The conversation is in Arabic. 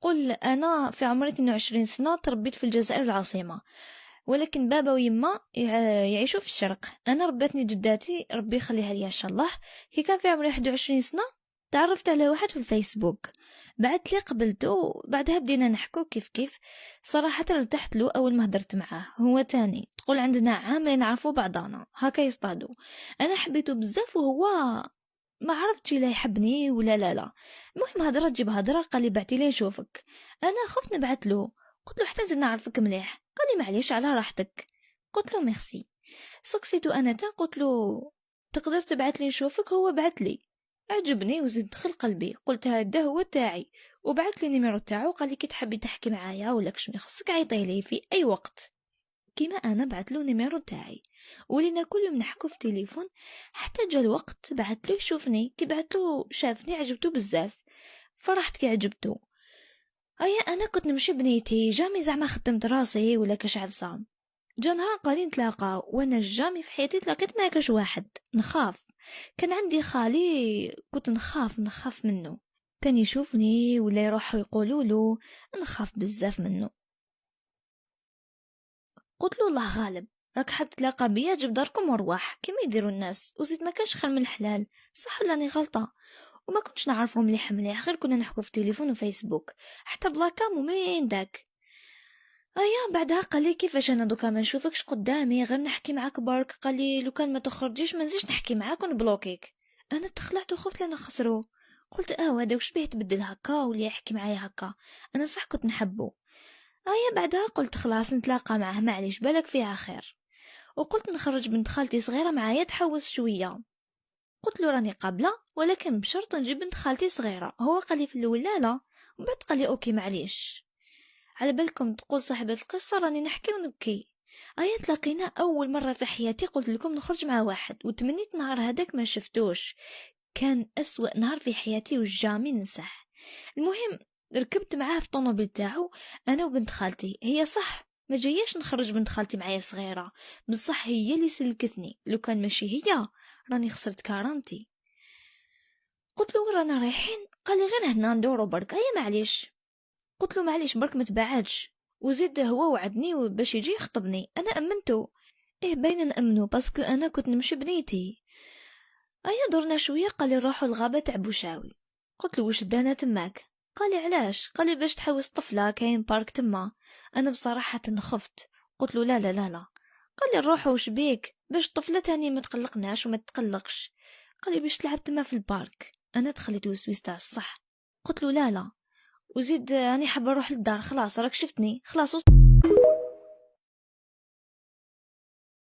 تقول انا في عمري 22 سنه تربيت في الجزائر العاصمه، ولكن بابا ويما يعيشوا في الشرق. انا ربتني جداتي ربي يخليها لي ان شاء الله. كي كان في عمري 21 سنه تعرفت على واحد في الفيسبوك، بعث لي قبلته، بعدها بدينا نحكو كيف صراحه ارتحت له اول ما هدرت معاه. هو تاني تقول عندنا عام نعرفوا بعضنا هكا يصطادوا. انا حبيته بزاف وهو ما عرفتش لا يحبني ولا لا. المهم هضره تجيب هضره، قال لي بعتي لي نشوفك. انا خفت نبعث له، قلت له حتى نزيد نعرفك مليح. قال لي معليش على راحتك. قلت له ميرسي. سقسيتو انا قلت له تقدر تبعث لي نشوفك؟ هو بعث لي، عجبني وزيد دخل قلبي، قلت هذا هو تاعي. وبعث لي نيميرو تاعو، قال لي كي تحبي تحكي معايا ولا كشني خصك عيطي لي في اي وقت. كيما انا بعث له نيميرو تاعي، ولينا كل يوم نحكو في تليفون. حتى جا الوقت بعث له يشوفني، كي بعث له شافني عجبته بزاف، فرحت كي عجبته. ايا انا كنت نمشي بنيتي، جامي زعما خدمت راسي ولا كاش عفسه. جا نهار قالي نتلاقى، وانا جامي في حياتي تلاقيت مع كاش واحد نخاف. كان عندي خالي كنت نخاف منه، كان يشوفني ولا يروحوا يقولوا له، نخاف بزاف منه. قلت له الله غالب، راك حاب تلاقى بيا جيب داركم وارواح كيما يديروا الناس. وزيد ما كانش خير من الحلال، صح ولا راني غلطه؟ وما كنتش نعرفه مليح، غير كنا نحكو في تليفون وفيسبوك، حتى بلا كام ومين داك. بعدها قال لي كيفاش انا دوكا ما نشوفكش قدامي غير نحكي معاك برك. قال لي لو كان ما تخرجيش ما نزيدش نحكي معاك ونبلوكيك. انا تخلعت وخفت لنا خسرو. قلت هذا واش بيه تبدل هكا ولا يحكي معايا هكا؟ انا صح كنت نحبه. بعدها قلت خلاص نتلاقى معه، معليش بالك فيها خير. وقلت نخرج بنت خالتي صغيره معايا تحوس شويه. قلت له راني قابله ولكن بشرط نجيب بنت خالتي صغيره. هو قال لي في الاول لا، ومن بعد قال لي اوكي معليش. على بالكم تقول صاحبة القصة راني نحكي ونبكي. تلاقينا أول مرة في حياتي، قلت لكم نخرج مع واحد وتمنيت نهار هداك ما شفتوش، كان أسوأ نهار في حياتي وجامي ننساه. المهم ركبت معاه في الطوموبيل تاعو أنا وبنت خالتي. هي صح ما جاياش نخرج بنت خالتي معايا صغيرة، بصح هي اللي سلكتني، لو كان ماشي هي راني خسرت كارنتي. قلت له وين رانا رايحين؟ قال لي غير هنا ندورو برك. معليش. قلت له معليش برك ما تبعدش. وزيد هو وعدني باش يجي يخطبني، انا امنته. باين نامنو باسكو انا كنت نمشي بنيتي. درنا شويه، قال لي نروحوا الغابه تاع بوشاوي. قلت له واش دانا تماك؟ قال لي علاش؟ قال لي باش تحوس طفله كاين بارك تما. انا بصراحه خفت، قلت له لا لا لا لا. قال لي نروحوا واش بيك باش الطفله تاني ما تقلقناش وما تقلقش. قال لي باش تلعب تما في البارك. انا دخلت وسويس تاع الصح، قلت له لا لا. وزيد أنا حابة أروح للدار، خلاص راك شفتني خلاص.